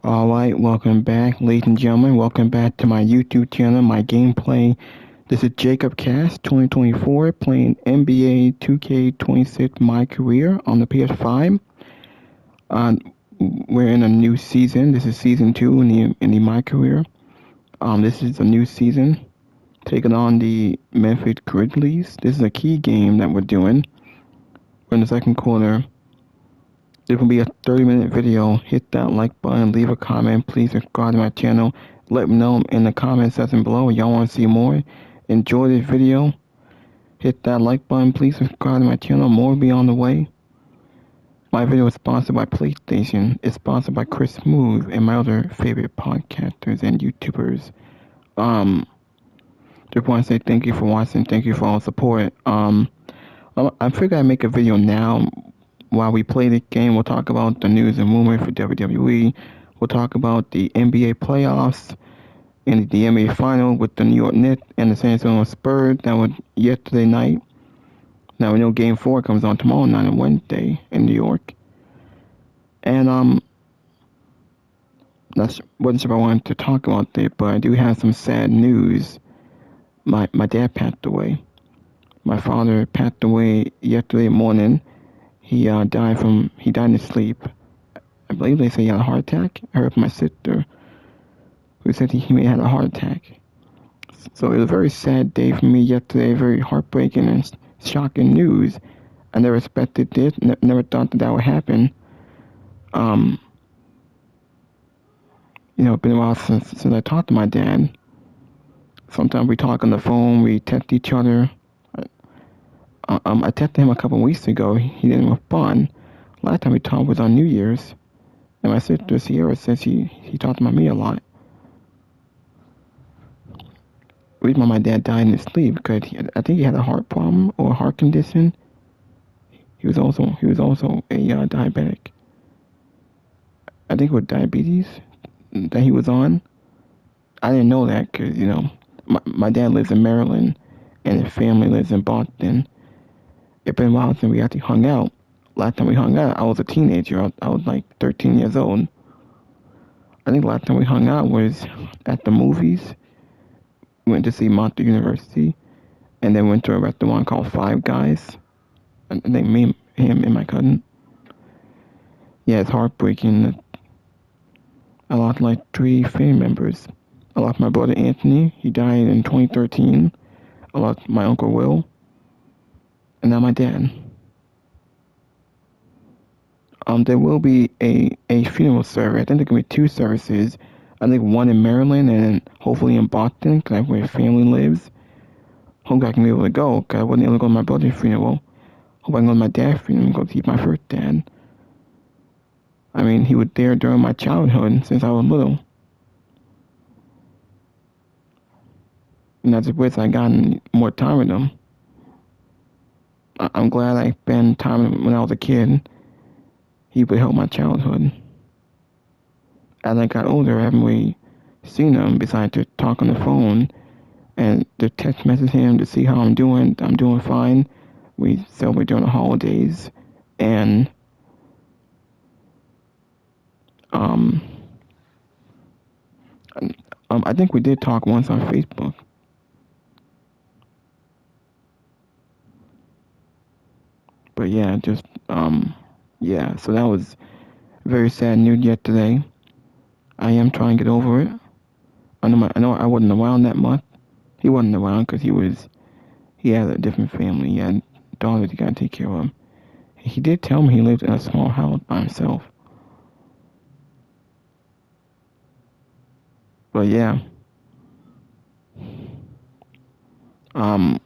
Alright, welcome back, ladies and gentlemen. Welcome back to my YouTube channel, my gameplay. This is Jacob Cast 2024 playing NBA 2K26 My Career on the PS5. Uh, we're in a new season. This is season 2 in the My Career. This is a new season, taking on the Memphis Grizzlies. This is a key game that we're doing. We're in the second quarter. This will be a 30-minute video. Hit that like button, leave a comment, please subscribe to my channel. Let me know in the comment section below if y'all want to see more. Enjoy this video. Hit that like button, please subscribe to my channel. More will be on the way. My video is sponsored by PlayStation. It's sponsored by Chris Smooth and my other favorite podcasters and YouTubers. Just want to say thank you for watching. Thank you for all the support. I figured I'd make a video now. While we play the game, we'll talk about the news and rumors for WWE. We'll talk about the NBA playoffs and the NBA final with the New York Knicks and the San Antonio Spurs. That was yesterday night. Now we know Game 4 comes on tomorrow night on Wednesday in New York. And wasn't sure if I wanted to talk about it, but I do have some sad news. My dad passed away. My father passed away yesterday morning. He died in his sleep. I believe they say he had a heart attack. I heard from my sister who said he may have had a heart attack. So it was a very sad day for me yesterday, very heartbreaking and shocking news. I never expected this, never thought that would happen. It's been a while since I talked to my dad. Sometimes we talk on the phone, we text each other. I texted him a couple of weeks ago. He didn't respond. Last time we talked was on New Year's. And my sister Sierra says he talked about me a lot. The reason why my dad died in his sleep because I think he had a heart problem or a heart condition. He was also a diabetic. I think it was diabetes that he was on. I didn't know that because my dad lives in Maryland and his family lives in Boston. It's been a while since we actually hung out. Last time we hung out, I was a teenager. I was like 13 years old. I think last time we hung out was at the movies. We went to see Monster University, and then went to a restaurant called Five Guys. I think me, him, and my cousin. Yeah, it's heartbreaking. I lost like 3 family members. I lost my brother Anthony. He died in 2013. I lost my uncle Will. And now my dad. There will be a funeral service. I think there can be 2 services. I think one in Maryland and hopefully in Boston, because that's where family lives. Hope I can be able to go, because I wasn't able to go to my brother's funeral. Hope I can go to my dad's funeral and go see my first dad. I mean, he was there during my childhood since I was little. And I just wish I gotten more time with him. I'm glad I spent time when I was a kid. He would help my childhood. As I got older, I haven't really seen him besides to talk on the phone and to text message him to see how I'm doing. I'm doing fine. We celebrate during the holidays. And I think we did talk once on Facebook. But yeah, so that was very sad news yesterday. I am trying to get over it. I know I wasn't around that much. He wasn't around because he had a different family. He had daughters he got to take care of. He did tell me he lived in a small house by himself. But yeah. I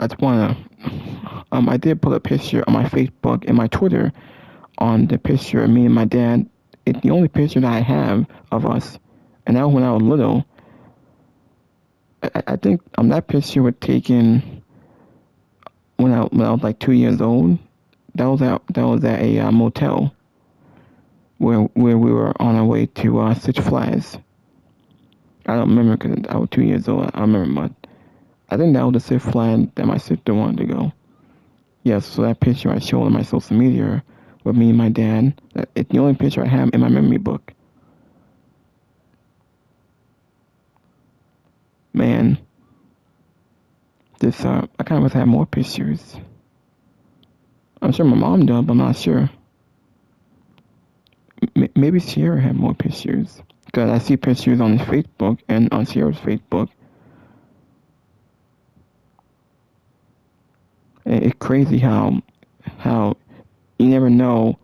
just wanna I did put a picture on my Facebook and my Twitter on the picture of me and my dad. It's the only picture that I have of us. And that was when I was little. I think that picture was taken when I was like 2 years old. That was at a motel where we were on our way to Six Flags. I don't remember because I was 2 years old. I don't remember much. I think that was the Six Flags that my sister wanted to go. Yes, so that picture I showed on my social media with me and my dad. It's the only picture I have in my memory book. Man, this, I kind of wish I had more pictures. I'm sure my mom does, but I'm not sure. Maybe Sierra had more pictures. Because I see pictures on his Facebook and on Sierra's Facebook. It's crazy how you never know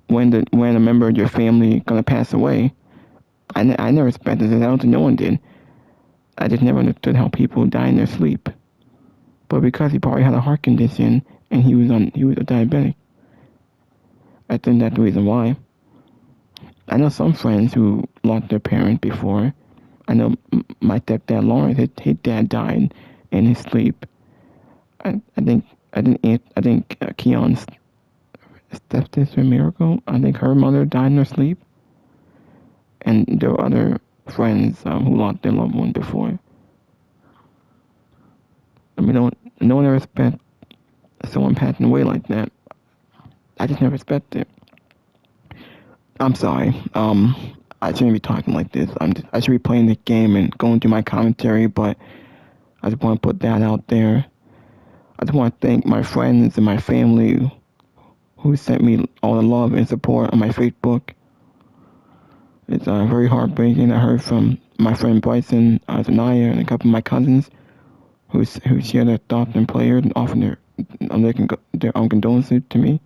when a member of your family gonna pass away. I never expected this. I don't think no one did. I just never understood how people die in their sleep. But because he probably had a heart condition and he was a diabetic, I think that's the reason why. I know some friends who lost their parent before. I know my stepdad Lawrence, his dad died in his sleep. I think Keon's stepsister Miracle, I think her mother died in her sleep. And there were other friends who lost their loved one before. I mean, no one ever expects someone passing away like that. I just never expected it. I'm sorry. I shouldn't be talking like this. I should be playing the game and going through my commentary, but I just want to put that out there. I just want to thank my friends and my family who sent me all the love and support on my Facebook. It's very heartbreaking. I heard from my friend Bryson, Zanaya, and a couple of my cousins who share their thoughts and prayers and offer their own condolences to me.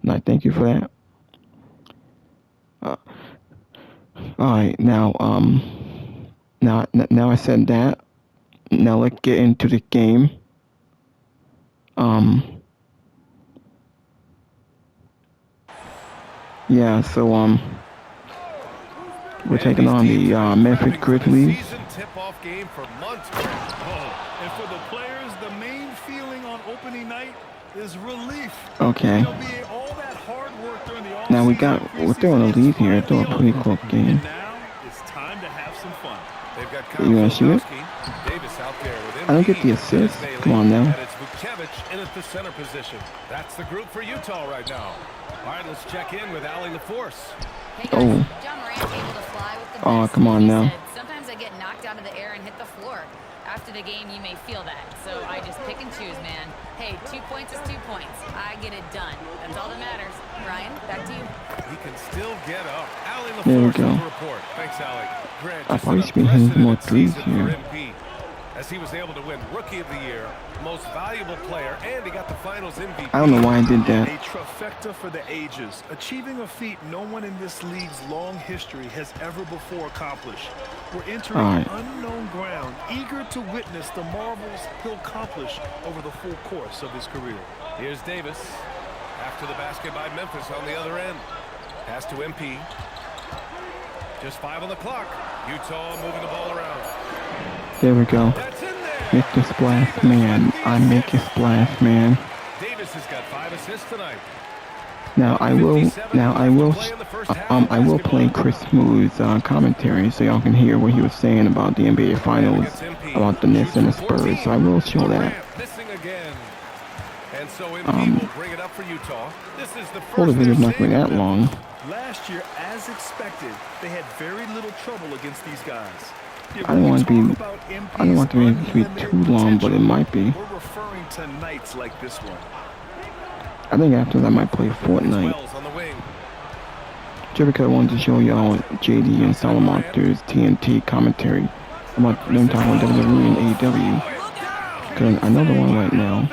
And I thank you for that. Alright, now I said that. Now let's get into the game. Yeah, so, we're taking on the Memphis Grizzlies. Tip-off game for months. Oh, and for the players, the main feeling on opening night is relief. Okay. All that hard work during the Now we're throwing a lead here. It's a pretty close game. Now it's time to have some fun. They've got You wanna shoot it? Davis out there with I don't get the assist. Come on now. And it's Vukcevic in at the center position. That's the group for Utah right now. All right, let's check in with Allie LaForce. Hey guys, Oh. John Morant's able to fly with the Oh, best. come on He now. said, sometimes I get knocked out of the air and hit the floor. After the game, you may feel that. So I just pick and choose, man. Hey, 2 points is 2 points. I get it done. That's all that matters. Ryan, back to you. He can still get up. Allie There we LaForce go. on the report. Thanks, Allie. Grant, I just probably an should be hitting more unprecedented threes season for here. MP, as he was able to win Rookie of the Year, Most Valuable Player, and he got the Finals MVP. I don't know why I did that. A trifecta for the ages, achieving a feat no one in this league's long history has ever before accomplished. We're entering Alright. unknown ground, eager to witness the marvels he'll accomplish over the full course of his career. Here's Davis. After the basket by Memphis on the other end. Pass to MP. Just 5 on the clock. Utah moving the ball around. There we go. That's in there. Make the splash, man. I make a splash, man. Davis has got 5 assists tonight. Now I will play Chris Smooth's commentary so y'all can hear what he was saying about the NBA Finals, about the Knicks and the Spurs. So I will show that. Missing again. And so MP will bring it up for Utah. This is the Hopefully the first video's not going that long. Last year, as expected, they had very little trouble against these guys. I don't want it to be too long, but it might be. We're referring to nights like this one. I think after that I might play Fortnite. Wells on the wing. Just because I wanted to show y'all JD and Salamanca's TNT commentary about them talking about WWE and AEW. Because I know the one right now.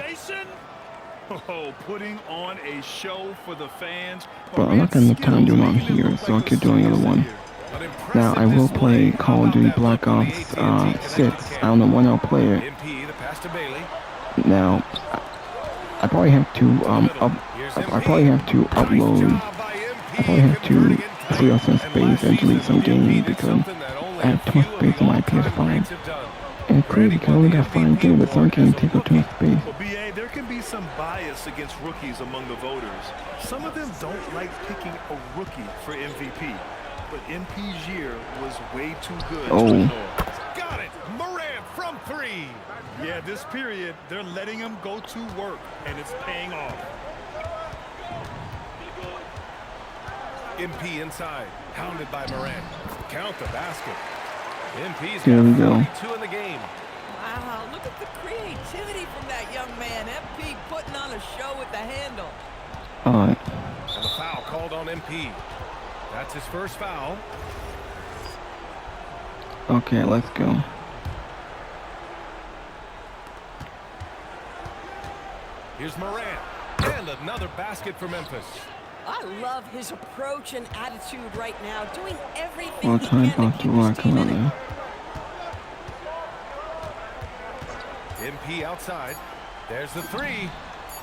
Oh, putting on a show for the fans. But I'm not going to have time doing it on here, so I'll keep doing the other one. Now I will play Call of Duty Black Ops 6. I don't know when I'll play it. MP, the pass to Bailey. Now I probably have to I probably have to upload. I probably have to free up some space and delete some games because I have too much space on my PS5. And it's crazy because I only got 5 games, but some games take up too much space. Well, BA, there can be some bias against rookies among the voters. Some of them don't like picking a rookie for MVP. But MP's year was way too good to ignore. Got it. Morant from 3. Yeah, this period, they're letting him go to work, and it's paying off. MP inside. Pounded by Morant. Count the basket. MP's There we got go. 32 in the game. Wow, look at the creativity from that young man. MP putting on a show with the handle. All right. And the foul called on MP. That's his first foul. Okay, let's go. Here's Morant. And another basket for Memphis. I love his approach and attitude right now, doing everything Well, he time can to about to keep his rock team in it. earlier. MP outside. There's the three.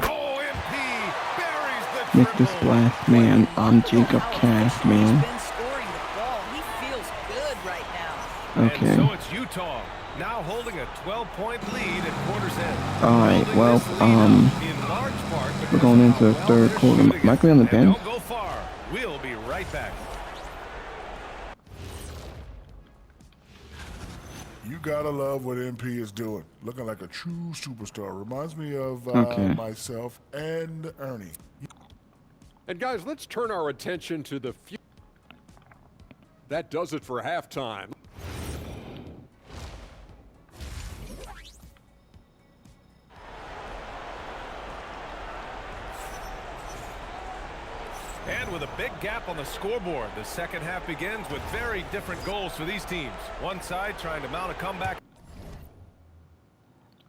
Oh, MP buries the Make this triple. last man. I'm Jacob Cash, man. He's been scoring the ball. He feels good right now. And Okay. so it's Utah now holding a 12-point lead at quarter's end. All right. Holding Well, this lead up in large part because we're going of into the how third they're quarter. shooting Might it. be on the And bench. don't go far. We'll be right back. You gotta love what MP is doing. Looking like a true superstar. Reminds me of Okay. myself and Ernie. And guys, let's turn our attention to the future. That does it for halftime. And with a big gap on the scoreboard, the second half begins with very different goals for these teams. One side trying to mount a comeback.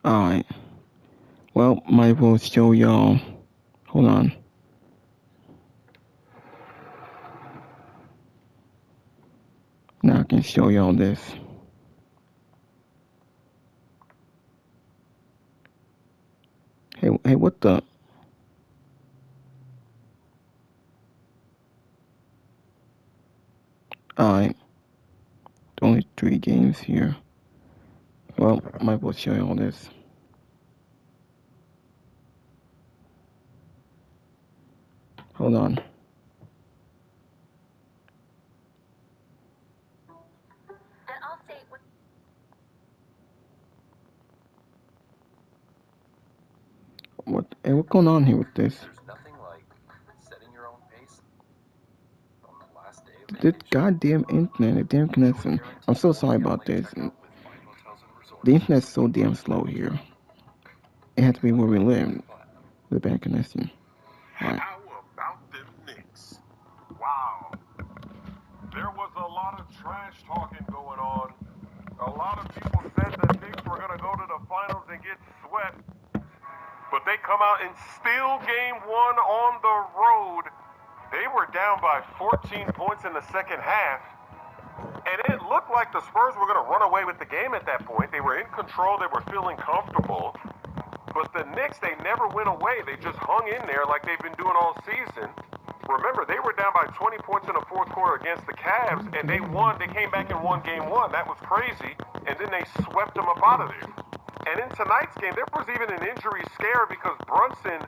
All right. Well, might as well show y'all. Hold on. Now I can show y'all this. Hey, what the? Alright. Only 3 games here. Well, might as well show you all this. Hold on. What's going on here with this? There's nothing like setting your own pace on the last day of This vacation. goddamn internet, the damn connection. I'm so sorry about this. The internet's so damn slow here. It has to be where we live. The bad connection. Alright. How about them Knicks? Wow. There was a lot of trash talking going on. A lot of people said the Knicks were going to go to the finals and get swept. But they come out and steal game 1 on the road. They were down by 14 points in the second half. And it looked like the Spurs were going to run away with the game at that point. They were in control. They were feeling comfortable. But the Knicks, they never went away. They just hung in there like they've been doing all season. Remember, they were down by 20 points in the fourth quarter against the Cavs, and they won. They came back and won game 1. That was crazy. And then they swept them up out of there. And in tonight's game, there was even an injury scare because Brunson,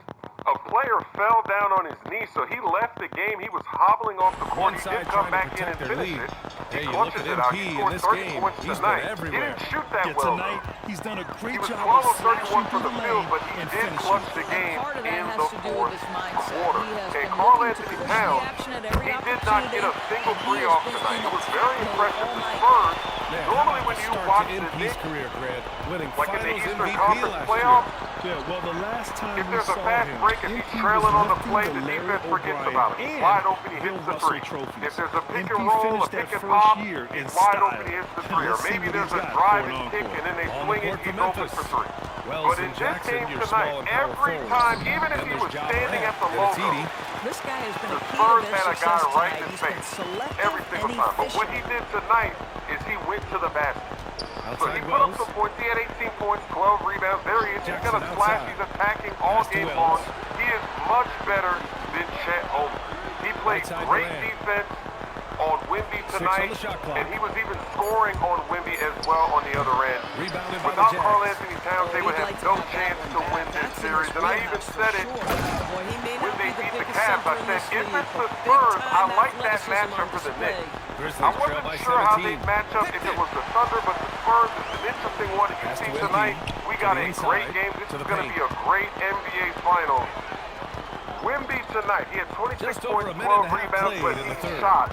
a player, fell down on his knee, so he left the game. He was hobbling off the court. One He side did come trying to back in and protect their finish lead. it. Hey, He you look clutches at it out. MP He in scored this 30 game. points He's been tonight. He everywhere. didn't shoot that Yeah, well, tonight though. he's done a He great was job 12 of of 31 slashing from through the the field, lane but he and did finishing. clutch the game Part of that in has the to do with fourth his mindset. quarter. He has And been Carl looking to Anthony push the Towns, action at every he did not get a opportunity, single and he three has off been tonight. in It was attack very mode impressive. all The night. Spurs, Man, normally how when about you the start watch to the MP's Knicks, career, Grant, winning like in the Finals Eastern MVP Conference last playoffs, Yeah, well, the last time if we there's a saw fast him, break, if he's MP trailing was on the lifting play, the the Larry defense forgets O'Brien about him. He's and wide open, he Bill hits the Russell three. trophies. If there's a pick MP and roll, a finished pick that and first pop, year in he's wide style. open, he hits the three. Or Let's see maybe what there's he's a got drive going and on kick, for and then they On the swing it, court for he's open Memphis. for three. Wells But in and this Jackson, game your tonight, small and power every forwards. time, even if And he there's was Ja standing Morant at the and logo, Titi. This guy has been the a key to Spurs their had a success guy right in tonight. his He's been face selective every single and time. But what he efficient. did tonight is he went to the basket. So Outside he put up Wells. some points. He had 18 points, 12 rebounds. There he is. He's Jackson going to slash. outside. He's attacking all Pass to game Wells. long. He is much better than Chet Holmgren. He played Right side great Durant. defense on Wemby on tonight, the shot clock. and he was even scoring on Wemby as well on the other end. Rebounded by the Without Jazz. Carl Anthony Towns, they would He'd have like to no have that chance one to back. win this That's in series. his And I even wheelhouse for said it sure. Boy, he may when not they be the beat the biggest Cavs. center I in said, this if league, it's the but Spurs, I big-time like that athleticism matchup on for the display. Knicks. Grizzlies I trail wasn't by sure how 17. they'd match up if it was the Thunder, but the Spurs is an interesting one. You Pass see to MP. tonight, we got To a the great inside. game. This To is the going to paint. be a great NBA Finals. Wemby tonight, he had 26 Just over points, a minute and 12 a half rebounds, but played in he the third. shot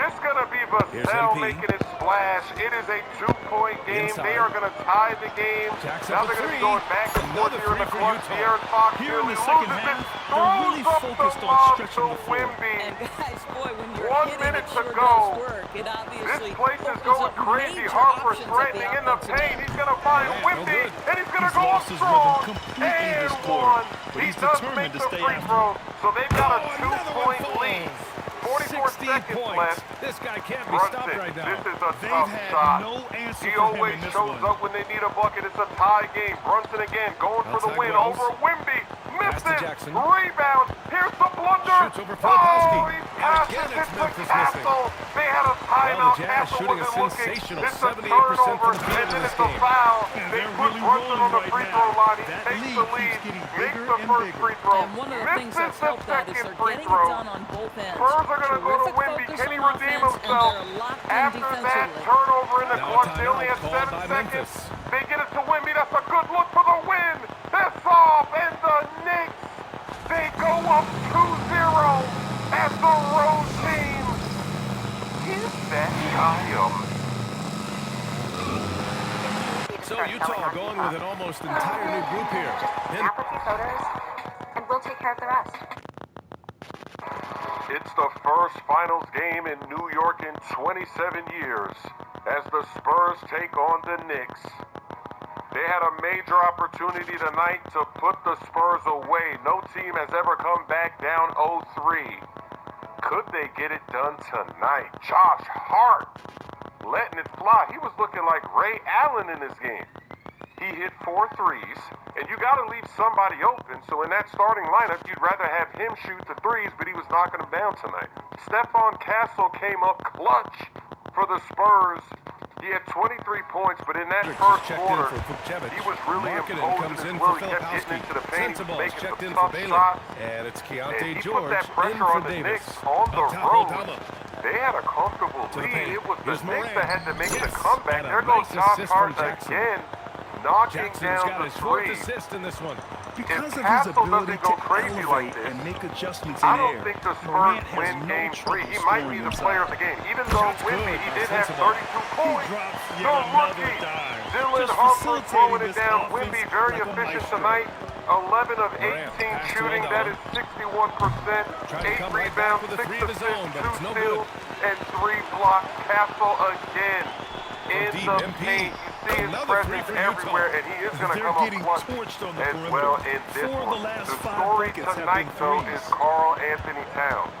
It's going to be Here's Vassell MP. making his splash. It is a 2-point game. Inside. They are going to tie the game. Jacks Now up they're a going to be three. going back and forth Another here in the three for clutch. Utah. De'Aaron Fox Here in nearly the second loses half, it. they're really Throws up focused the on lob stretching to the floor. Wemby. And guys, boy, when you're 1 hitting, minute it to sure go. does work. It This obviously place is opens going up crazy. major Harper's options at the threatening in the offensive paint. end. He's going to find Yeah, no Wimby, good. and he's going to He's go up lost his strong. rhythm completely And this quarter, one. but He he's does determined make to the stay free after throw, so they've got a Another one 2-point lead. falls. 44 16 seconds points. left. This guy can't be stopped Brunson, right now. this is a They've tough had shot. no answer He for him always in this shows one. up when they need a bucket. It's a tie game. Brunson again going for the Outside win Wells. over Wimby. Pass to Misses. Jackson. Rebound. Here's the blunder. Shoots over Oh, Filipowski. he And passes again, it it's to Memphis Castle. They had a Well, timeout. the Jazz Castle shooting a wasn't looking. sensational It's a 78% turnover, from the field and in then this it's a game. foul. And They they're put really Brunson rolling on the right free now. throw line. He That takes lead the keeps lead. getting Makes bigger the and first bigger. free throw. And one of the things Misses that's the helped that is second they're free getting throw. it done on both ends. Spurs are going to go to Terrific Wimby. focus Can he on redeem offense, himself? and they're locked in After that defensively. turnover in the Now a clutch, they only timeout had called 7 by seconds. Memphis. They get it to Wimby. That's a good look for the win. That's off, and the Knicks, they go up 2-0 as the road team. Is that Child? So Utah going with an almost entire new group here. Snap a few photos, and we'll take care of the rest. It's the first finals game in New York in 27 years as the Spurs take on the Knicks. They had a major opportunity tonight to put the Spurs away. No team has ever come back down 0-3. Could they get it done tonight? Josh Hart letting it fly. He was looking like Ray Allen in this game. He hit 4 threes, and you got to leave somebody open. So in that starting lineup, you'd rather have him shoot the threes, but he was knocking them down tonight. Stephon Castle came up clutch for the Spurs. He had 23 points, but in that first quarter, he was really imposing as well. He kept getting into the paint, he was making some tough shots, And it's and Keontae he George put that in pressure for on the Davis. Knicks on the Up top, road. Odama. They had a comfortable To the lead. paint. It was the Here's Knicks Morant. that had to make the Yes. comeback. And a There goes nice Josh assist Hart from Jackson. again, knocking Jackson's down got the his fourth three. assist in this one. Because of his Castle ability doesn't go to crazy like elevate this, and make adjustments I in don't air, think the Spurs Morant has win no game 3. trouble He might be scoring the inside. player of the game. Even though Shot's Wimby, good. he That's did have sensible. 32 points. drops yet The another rookie, dime. Dylan Just Harper facilitating throwing it this down. offense Wimby very like a efficient maestro. tonight. 11 of Morant, 18 pass to shooting. Odama. That is 61%. Trying to 8 come right back rebounds, with a 6 three of his assists, own, but 2 it's no steals, and 3 blocks. Castle again in deep, the MP. paint. You see his Another three presence for Utah. everywhere, and he is going to They're come up getting clutch torched on the as perimeter. well in this 4 of one. the last The 5 story buckets have tonight, been though, threes. is Karl Anthony Towns.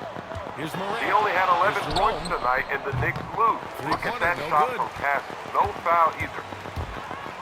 Here's Morant. He only had 11 Here's points Jerome. tonight, and the Knicks lose. Look at Three-pointer, that no shot good. from Castle. No foul either.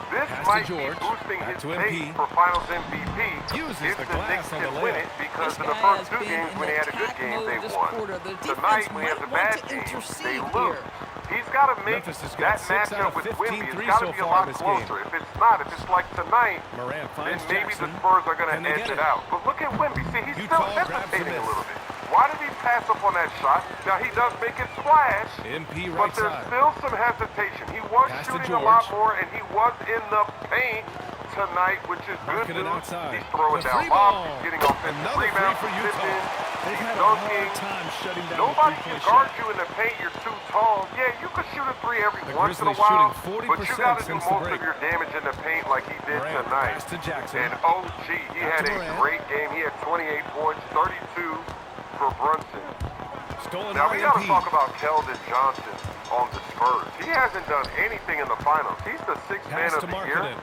This Pass to might George. be boosting Back his to MP. pace for Finals MVP Uses if the the glass Knicks on the can win layup. it, because This in the guy first has 2 been games in when he had a good attack game, mode they this won. quarter. The defense Tonight, when he has a might want bad to game, they intercede lose. here. He's got to make Memphis has that got 6 out matchup of with 15 Wimby. It's threes got to so be a far lot in this game. closer. If it's not, if it's like tonight, Morant then finds maybe Jackson. the Spurs are going to Can they edge get it it? out. But look at Wimby. See, he's Utah still grabs the hesitating a miss. little bit. Why did he pass up on that shot? Now, he does make it splash, MP but right there's side. still some hesitation. He was Pass to shooting a lot George. more, and he was in the paint tonight, which is good Working it news. outside. He's throwing The down free lobs. ball. He's getting offensive Another free rebounds. for He's Utah. zipping. They've He's had a dunking. hard time shutting down Nobody the can three-point guard shot. you in the paint. You're too tall. Yeah, you could shoot a 3 every The once in a Grizzlies while, shooting but you got to 40% do since the most break. of your damage in the paint like he did Morant, tonight. pass to Jackson. And OG, he Back had to a Morant. great game. He had 28 points, 32 for Brunson. Stolen Now by we got to MP. talk about Keldon Johnson on the Spurs. He hasn't done anything in the finals. He's the 6th man Pass of to the year, Marketing.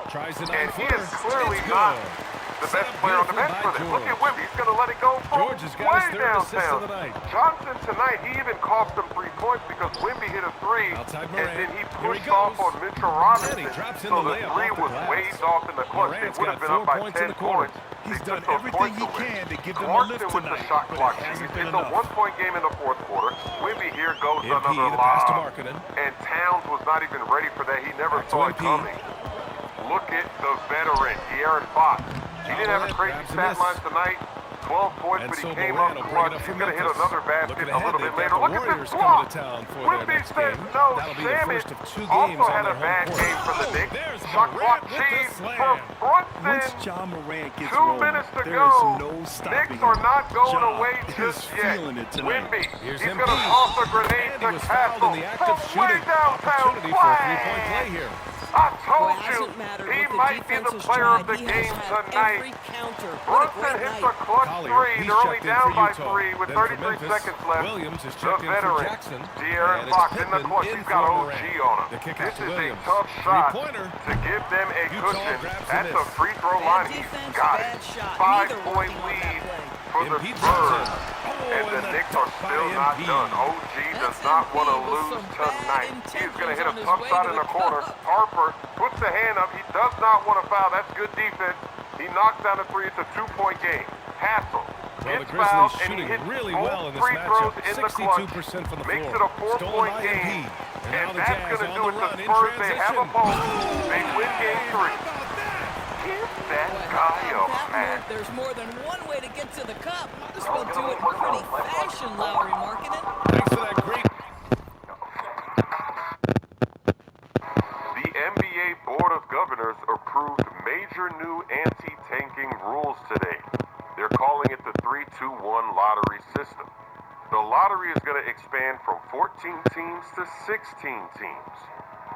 Tries the and he nine-footer. is clearly It's not good. the Set best up player on the bench beautifully for by them. Look at George. Wimby. He's going to let it go from George has got way his third assist downtown. of the night. Johnson tonight, he even cost them 3 points because Wimby hit a 3, Outside and Morant. then he Here he pushed off goes. on Mitchell Robinson. And he drops in so the the layup 3 off the was glass. waved off in the clutch. They Morant's would have got been up 4 by points 10 in the quarter. points. He's They done took those everything points he away. can to give them a Clarkson lift with the tonight, shot but clock it hasn't cheese. been It's a enough. 1-point game in the fourth quarter. Wimby here goes MP, another the pass to lob. Marketing. And Towns was not even ready for that. He never Back to saw it MP. coming. Look at the veteran, De'Aaron Fox. He didn't have a Morant crazy grabs the stat miss. line tonight. 12 points, And but he so came Morant up will bring it clutch. up for He's going to hit Memphis. another basket Looking a ahead, little bit they've later. got Look the at Warriors this coming block. to town for their Wimby next says game. no, That'll be the damn first it. of 2 games Also on had their a bad home court. game for the Knicks. There's Shot Morant clock with the cheese slam. for Brunson. Once John Morant gets 2 rolling, minutes to there go. is no stopping Knicks are him. not going Ja away is just yet. feeling it tonight. Wimby, Here's he's MP. going to toss a grenade And to he was fouled Castle in the act from of way shooting. downtown. Opportunity for a three-point play Flag. here. I Boy, told it you, hasn't mattered he what the might be defense the has player tried. of the He has game had tonight. every counter. What a Brunson great hits night. a clutch Collier, three. he's They're only checked in down for by Utah. 3 with Then for 33 Memphis, seconds left. Williams is The checked in for veteran, Jackson. De'Aaron And it's Fox in the Pippen clutch. in He's got for OG Morant. on him. The kick This out to is a Williams. tough shot Three-pointer. to give them a Utah cushion. grabs That's the a miss. free throw Bad line. He's defense, got bad it. shot. 5-point Neither working on that lead play. for the MP drops Spurs. in. And the Knicks are still not done. OG does not want to lose tonight. He's going to hit a tough shot in the corner. Harper puts the hand up. He does not want to foul. That's good defense. He knocks down the three. It's a 2-point game. Hassel Well, the gets Grizzlies fouled, and he shooting hits really both well in this free throws matchup. in the clutch. 62% from the Makes floor. it a 4-point Stolen by game. MP. And And now the that's Jazz going to on do the it. The run in Spurs, they have a transition. ball. They win game 3. Give that guy a That match. move, there's more than one way to get to the cup. Might as well do it in pretty fashion, Lowry Markkinen. Thanks for that great. The NBA Board of Governors approved major new anti-tanking rules today. They're calling it the 3-2-1 lottery system. The lottery is going to expand from 14 teams to 16 teams.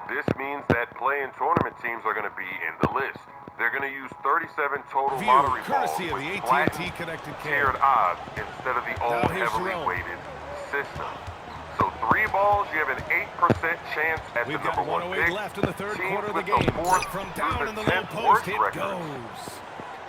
This means that play-in tournament teams are going to be in the list. They're going to use 37 total View, lottery balls courtesy of with the flat AT&T connected tiered camera. odds instead of the old here's heavily Jerome. weighted system. So 3 balls, you have an 8% chance at We've the got number 1 108 pick. left in the third Teams quarter of the with the game. fourth From through down the in the low 10th post, worst it records goes.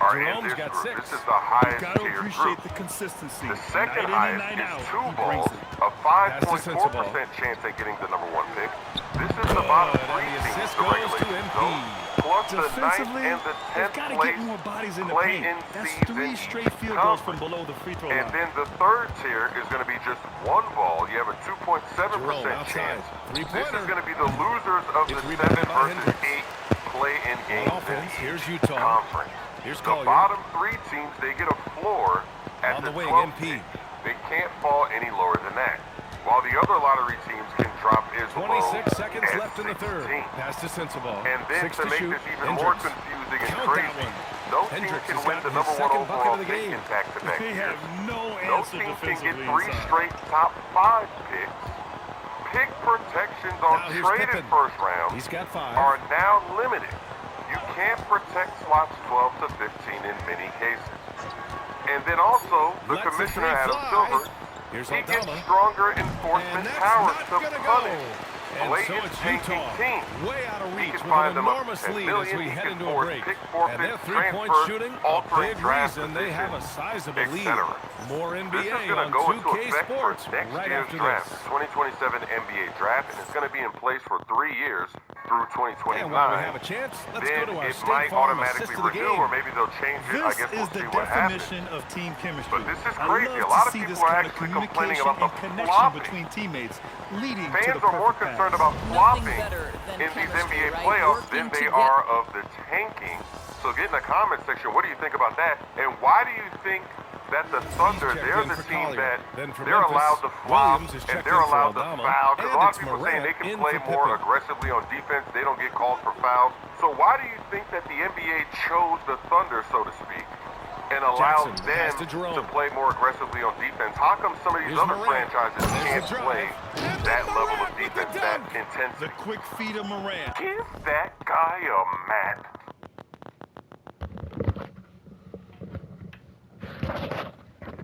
are in Jerome's this got group. 6. This is the highest Got to tier appreciate group. the consistency. The second night in and highest night is out. 2 He balls, brings it. a That's the 5.4% chance at getting the number 1 pick. This is the bottom Good, 3 and the teams assist the goes to regulation MP. zone, plus the 9th Defensively, and the they've 10th got to place get more bodies in the play-in paint. That's seeds 3 in straight each field goals from conference. below the free throw And line. then the third tier is going to be just 1 ball. You have a 2.7% Jerome outside. chance. This Three-pointer. is going to be the losers of It's the rebounded 7 by versus Hendricks. 8 play-in On games in offense, each here's Utah. conference. Here's The Collier. bottom 3 teams, they get a floor at On the the wing, 12th MP. pick. They can't fall any lower than that. While the other lottery teams can drop as low 26 seconds as left in the third. 16. Pass to Sensabaugh. And then 6 to make shoot. this even more Hendricks. confusing and Count that crazy, one. no team Hendricks can has win the gotten his number 1 second bucket overall of the pick game. in back-to-back They years. have no No answer team can get defensively 3 inside. straight top 5 picks. Pick protections on Now here's traded Pippen. first rounds He's got 5. are now limited. You can't protect slots 12 to 15 in many cases. And then also, the Lets the commissioner, three Adam fly. Silver, Here's he gets Aldama. stronger And enforcement that's powers not to gonna punish go. And so blatant it's tanking Utah, teams. way out of He reach can with find an them up to enormous 10 lead million. as we He head can into a force break. pick And forfeits, their three-point transfers, shooting, a altering big draft reason they have a positions, sizable lead. etc. More This is NBA going to on go into 2K effect Sports for next right year's after draft, this. the 2027 NBA draft, and it's going to be in place for 3 years through 2029. And while we have a chance, let's then go to our it State might Farm automatically assist of the renew, game. or maybe they'll change it. I This guess is we'll the see what happens. definition of team chemistry. But this is I crazy. love A lot to of see people this are kind of actually complaining communication about the and connection flopping. between teammates, leading to Fans the are more perfect concerned pass. about Nothing flopping better than in these chemistry, NBA right? playoffs Working than they together. are of the tanking. So get in the comment section, what do you think about that? And why do you think that the Thunder, checked they're in the for team Collier. that Then for they're Memphis, allowed to flop Williams is and checked they're in for allowed to Aldama, foul? Because a and lot of it's people saying Morant they can in play for more Pippen. aggressively on defense. They don't get called for fouls. So why do you think that the NBA chose the Thunder, so to speak, and allowed Jackson, them pass to Jerome. play more aggressively on defense? How come some of these Here's other Morant. franchises There's can't the drive. play And that then level of Morant with the defense, that dunk. The intensity? quick feed of Morant. Give that guy a mat.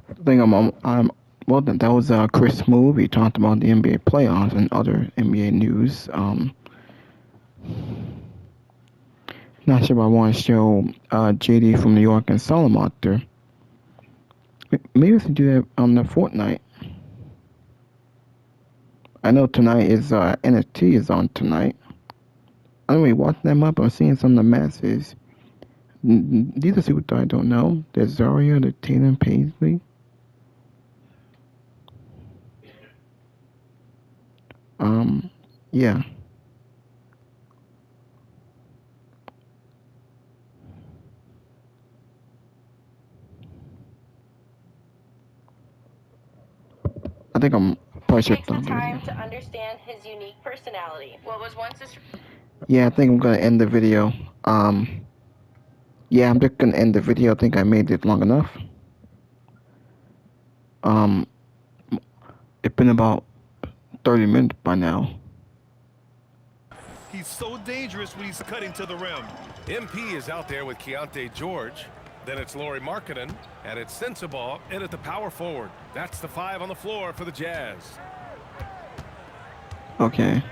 I think well, that was Chris Move. He talked about the NBA playoffs and other NBA news. Not sure if I want to show JD from New York and Solomon out there. Maybe we should do that on the Fortnite. I know tonight is NXT is on tonight. I'm really watching them up. I'm seeing some of the matches. These are people I don't know. There's Zarya, the Tatum Paisley. Yeah. I think I'm probably should Take stop some time video. to understand his unique personality. What was once his Yeah, I think I'm gonna end the video. Yeah, I'm just gonna end the video. I think I made it long enough. It's been about 30 minutes by now. He's so dangerous when he's cutting to the rim. MP is out there with Keontae George. Then it's Lauri Markkanen, and it's Sensabaugh in at the power forward. That's the 5 on the floor for the Jazz. Okay.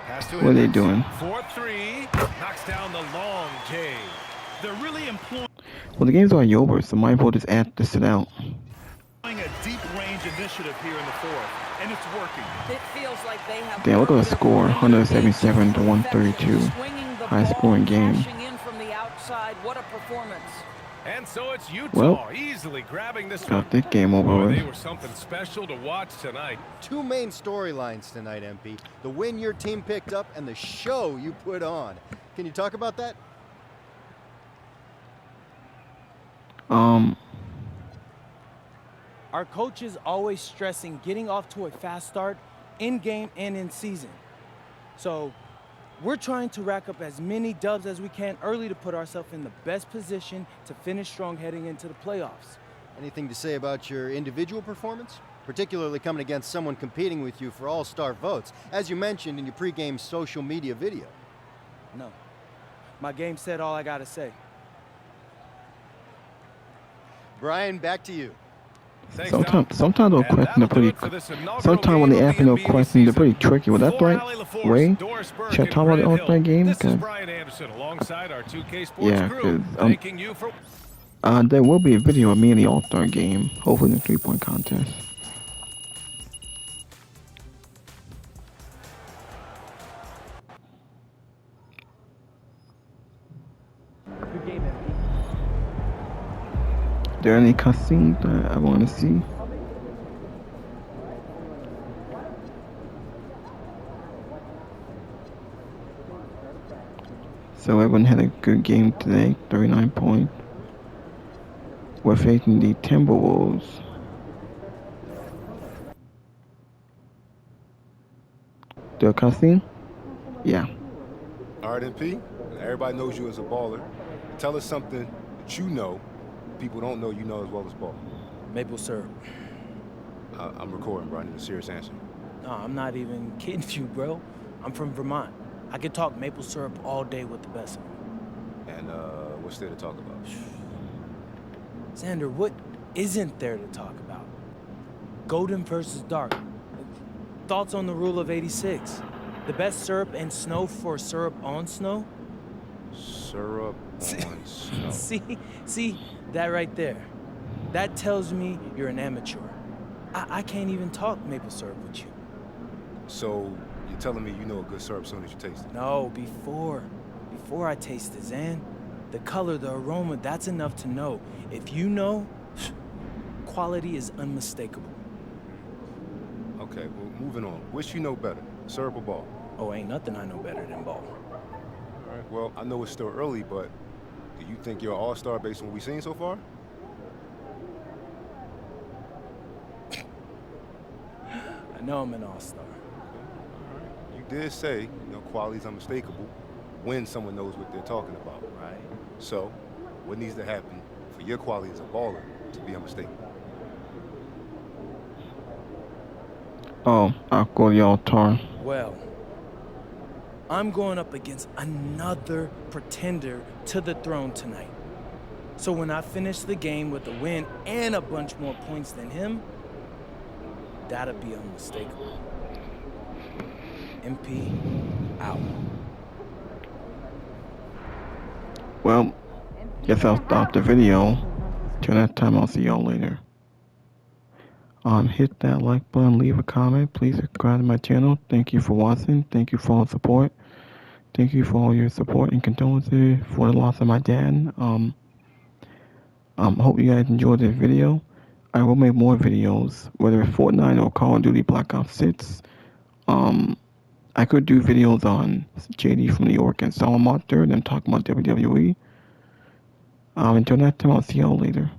Pass to What are they Hendricks. doing? 4-3. Knocks down the long J. They're really employing Well, the game's already over, so might as well just add this it out. a deep range initiative here in the fourth, and it's working. It feels like they have Damn, look at the score, 177 to 132. High scoring game. In from the outside. What a performance. And so it's Utah Well, easily grabbing this one. got this game over Boy, they with. were something special to watch tonight. Two main storylines tonight, MP. The win your team picked up and the show you put on. Can you talk about that? Our coach is always stressing getting off to a fast start in game and in season. So we're trying to rack up as many dubs as we can early to put ourselves in the best position to finish strong heading into the playoffs. Anything to say about your individual performance? Particularly coming against someone competing with you for all-star votes, as you mentioned in your pregame social media video. No. My game said all I gotta say. Brian, back to you. Thanks, Sometimes those questions are pretty. Sometimes when they ask me those questions, they're pretty tricky. Was that right, Ray? Should I talk about the All-Star game? This is Brian Anderson alongside our 2K Sports Yeah, crew. because Thanking you for there will be a video of me in the All-Star game, hopefully in the 3-point contest. Good game, MP. There any cutscenes that I want to see? So everyone had a good game today, 39 points. We're facing the Timberwolves. The cutscene? Yeah. All right, MP, everybody knows you as a baller. Tell us something that you know people don't know you know as well as ball. Maple syrup. I'm recording, bro. I need a serious answer. No, I'm not even kidding you, bro. I'm from Vermont. I could talk maple syrup all day with the best of them. And what's there to talk about? Xander, what isn't there to talk about? Golden versus dark. Thoughts on the rule of 86? The best syrup and snow for syrup on snow? Syrup on snow. See, that right there. That tells me you're an amateur. I can't even talk maple syrup with you. So you're telling me you know a good syrup as soon as you taste it? No, before I taste it, Zan. The color, the aroma, that's enough to know. If you know, quality is unmistakable. Okay, well, moving on. Which you know better, syrup or ball? Oh, ain't nothing I know better than ball. All right, well, I know it's still early, but do you think you're an all-star based on what we've seen so far? I know I'm an all-star. All right. You did say, quality's unmistakable when someone knows what they're talking about. Right. So, what needs to happen for your quality as a baller to be unmistakable? Oh, I'll go y'all tar. Well, I'm going up against another pretender to the throne tonight. So when I finish the game with a win and a bunch more points than him, that'll be unmistakable. MP out. Well, guess I'll stop the video. Till that time, I'll see y'all later. Hit that like button, leave a comment. Please subscribe to my channel. Thank you for watching. Thank you for all the support. Thank you for all your support and condolences for the loss of my dad. Hope you guys enjoyed this video. I will make more videos, whether it's Fortnite or Call of Duty Black Ops 6. I could do videos on JD from New York and Solomon Monster, them talking about WWE. Until that time, I'll see y'all later.